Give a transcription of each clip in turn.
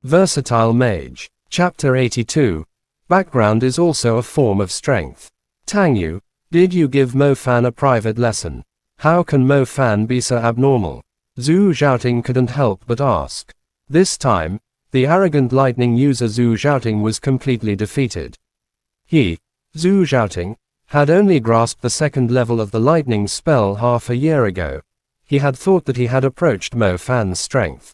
Versatile Mage. Chapter 82. Background is also a form of strength. Tangyu, did you give Mo Fan a private lesson? How can Mo Fan be so abnormal? Zhu Zhaoting couldn't help but ask. This time, the arrogant lightning user Zhu Zhaoting was completely defeated. He, Zhu Zhaoting, had only grasped the second level of the lightning spell half a year ago. He had thought that he had approached Mo Fan's strength.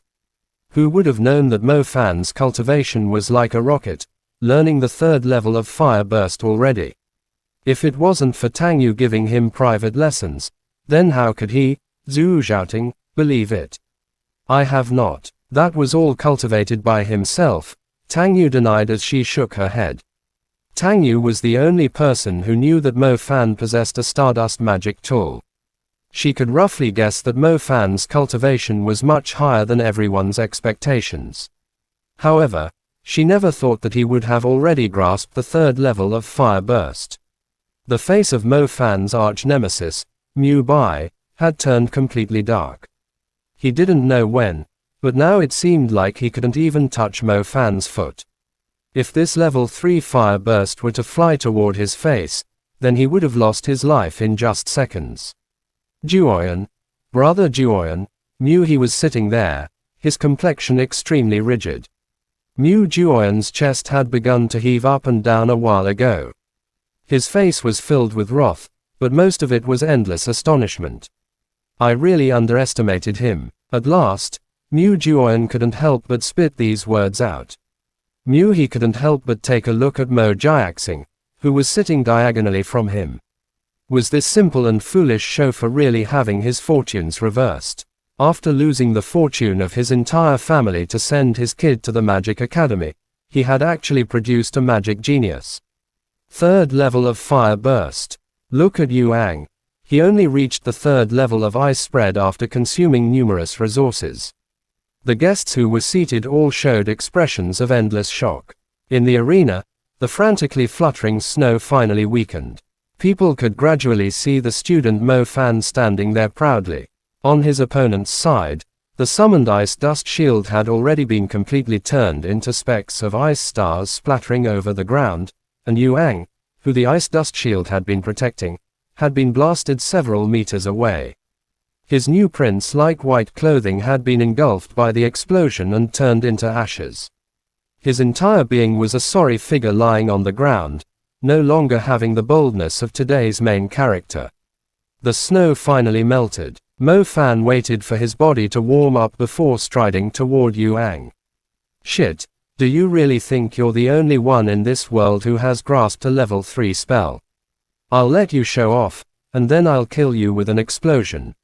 Who would have known that Mo Fan's cultivation was like a rocket, learning the third level of fire burst already? If it wasn't for Tangyu giving him private lessons, then how could he, Zhu Zhaoting, believe it? I have not. That was all cultivated by himself, Tangyu denied as she shook her head. Tangyu was the only person who knew that Mo Fan possessed a Stardust magic tool. She could roughly guess that Mo Fan's cultivation was much higher than everyone's expectations. However, she never thought that he would have already grasped the third level of fire burst. The face of Mo Fan's arch-nemesis, Mu Bai, had turned completely dark. He didn't know when, but now it seemed like he couldn't even touch Mo Fan's foot. If this level 3 fire burst were to fly toward his face, then he would have lost his life in just seconds. Juoyan, brother Juoyan, knew he was sitting there, his complexion extremely rigid. Mu Juoyan's chest had begun to heave up and down a while ago. His face was filled with wrath, but most of it was endless astonishment. I really underestimated him. At last, Mu Juoyan couldn't help but spit these words out. He couldn't help but take a look at Mo Jiaxing, who was sitting diagonally from him. Was this simple and foolish chauffeur really having his fortunes reversed? After losing the fortune of his entire family to send his kid to the Magic Academy, he had actually produced a magic genius. Third level of fire burst. Look at Yuang. He only reached the third level of ice spread after consuming numerous resources. The guests who were seated all showed expressions of endless shock. In the arena, the frantically fluttering snow finally weakened. People could gradually see the student Mo Fan standing there proudly. On his opponent's side, the summoned ice dust shield had already been completely turned into specks of ice stars splattering over the ground, and Yuang, who the ice dust shield had been protecting, had been blasted several meters away. His new prince-like white clothing had been engulfed by the explosion and turned into ashes. His entire being was a sorry figure lying on the ground, no longer having the boldness of today's main character. The snow finally melted. Mo Fan waited for his body to warm up before striding toward Yuang. Shit, do you really think you're the only one in this world who has grasped a level 3 spell? I'll let you show off, and then I'll kill you with an explosion.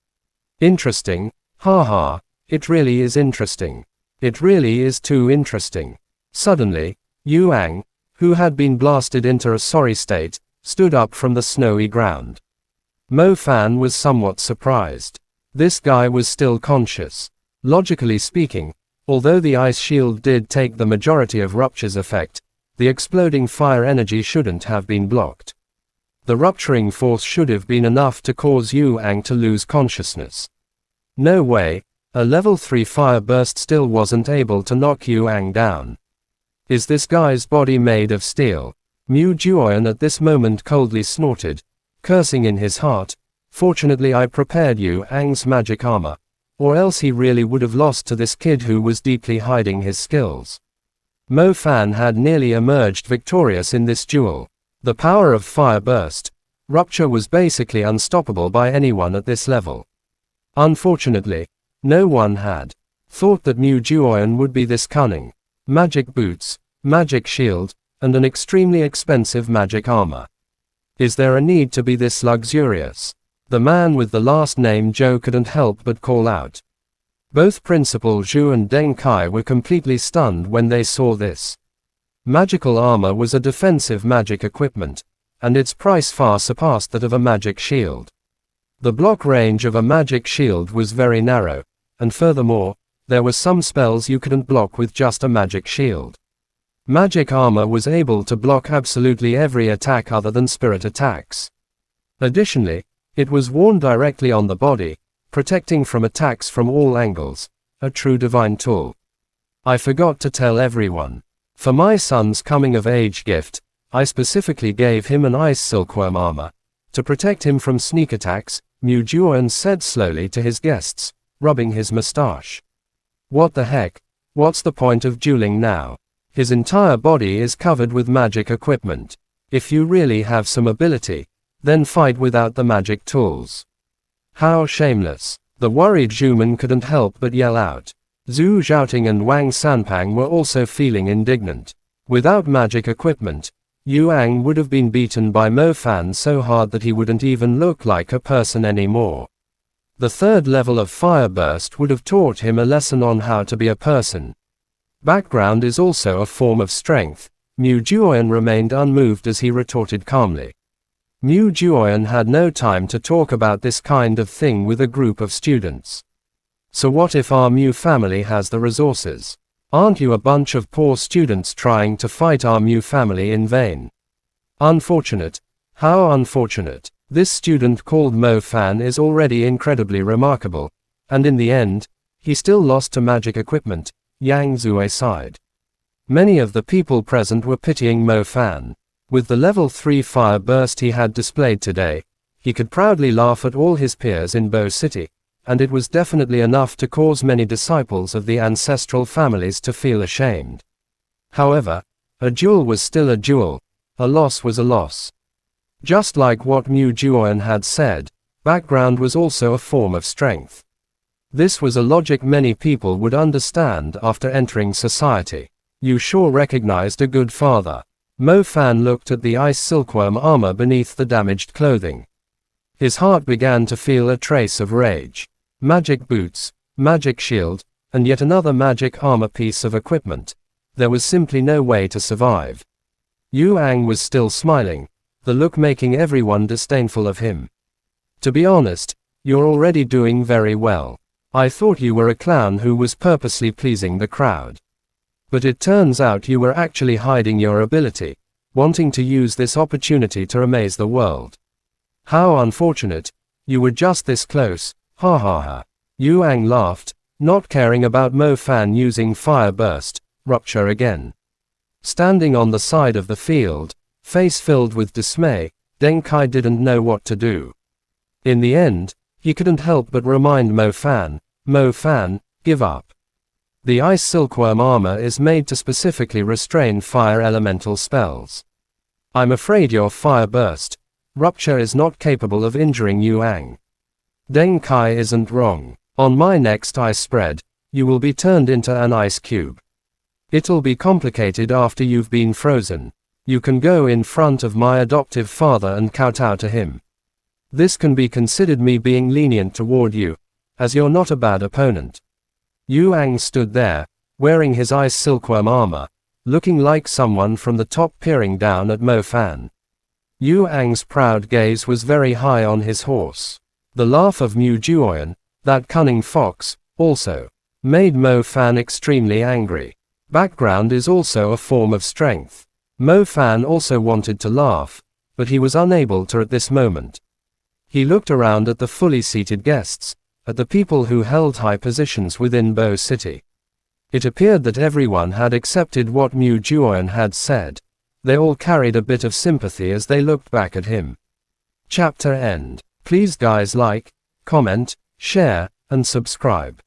Interesting, haha, it really is interesting. It really is too interesting. Suddenly, Yuang, who had been blasted into a sorry state, stood up from the snowy ground. Mo Fan was somewhat surprised. This guy was still conscious. Logically speaking, although the ice shield did take the majority of Rupture's effect, the exploding fire energy shouldn't have been blocked. The rupturing force should have been enough to cause Yuang to lose consciousness. No way, a level 3 fire burst still wasn't able to knock Yuang down. Is this guy's body made of steel? Mu Juoyan at this moment coldly snorted, cursing in his heart. Fortunately I prepared Yuang's magic armor, or else he really would have lost to this kid who was deeply hiding his skills. Mo Fan had nearly emerged victorious in this duel. The power of fire burst, Rupture was basically unstoppable by anyone at this level. Unfortunately, no one had thought that Mu Juoyan would be this cunning. Magic boots, magic shield, and an extremely expensive magic armor. Is there a need to be this luxurious? The man with the last name Zhou couldn't help but call out. Both Principal Zhu and Deng Kai were completely stunned when they saw this. Magical armor was a defensive magic equipment, and its price far surpassed that of a magic shield. The block range of a magic shield was very narrow, and furthermore, there were some spells you couldn't block with just a magic shield. Magic armor was able to block absolutely every attack other than spirit attacks. Additionally, it was worn directly on the body, protecting from attacks from all angles, a true divine tool. I forgot to tell everyone. For my son's coming of age gift, I specifically gave him an ice silkworm armor. To protect him from sneak attacks, Mujuan said slowly to his guests, rubbing his mustache. What the heck? What's the point of dueling now? His entire body is covered with magic equipment. If you really have some ability, then fight without the magic tools. How shameless. The worried Zhuman couldn't help but yell out. Zhu Zhaoting and Wang Sanpang were also feeling indignant. Without magic equipment, Yu Ang would have been beaten by Mo Fan so hard that he wouldn't even look like a person anymore. The third level of Fire Burst would have taught him a lesson on how to be a person. Background is also a form of strength. Mu Juoyan remained unmoved as he retorted calmly. Mu Juoyan had no time to talk about this kind of thing with a group of students. So what if our Mu family has the resources? Aren't you a bunch of poor students trying to fight our Mu family in vain? Unfortunate. How unfortunate. This student called Mo Fan is already incredibly remarkable, and in the end, he still lost to magic equipment, Yang Zue sighed. Many of the people present were pitying Mo Fan. With the level 3 fire burst he had displayed today, he could proudly laugh at all his peers in Bo City, and it was definitely enough to cause many disciples of the ancestral families to feel ashamed. However, a duel was still a duel, a loss was a loss. Just like what Mu Juoyan had said, background was also a form of strength. This was a logic many people would understand after entering society. You sure recognized a good father. Mo Fan looked at the ice silkworm armor beneath the damaged clothing. His heart began to feel a trace of rage. Magic boots, magic shield, and yet another magic armor piece of equipment. There was simply no way to survive. Yu Ang was still smiling, the look making everyone disdainful of him. To be honest, you're already doing very well. I thought you were a clown who was purposely pleasing the crowd. But it turns out you were actually hiding your ability, wanting to use this opportunity to amaze the world. How unfortunate, you were just this close, ha ha ha. Yu Ang laughed, not caring about Mo Fan using Fire Burst, Rupture again. Standing on the side of the field, face filled with dismay, Deng Kai didn't know what to do. In the end, he couldn't help but remind Mo Fan, give up. The ice silkworm armor is made to specifically restrain fire elemental spells. I'm afraid your Fire Burst, Rupture is not capable of injuring Yu Ang. Deng Kai isn't wrong. On my next ice spread, you will be turned into an ice cube. It'll be complicated after you've been frozen. You can go in front of my adoptive father and kowtow to him. This can be considered me being lenient toward you, as you're not a bad opponent. Yu Ang stood there, wearing his ice silkworm armor, looking like someone from the top peering down at Mo Fan. Yu Ang's proud gaze was very high on his horse. The laugh of Mu Juoyan, that cunning fox, also made Mo Fan extremely angry. Background is also a form of strength. Mo Fan also wanted to laugh, but he was unable to at this moment. He looked around at the fully seated guests, at the people who held high positions within Bo City. It appeared that everyone had accepted what Mu Juoyan had said. They all carried a bit of sympathy as they looked back at him. Chapter end. Please guys like, comment, share, and subscribe.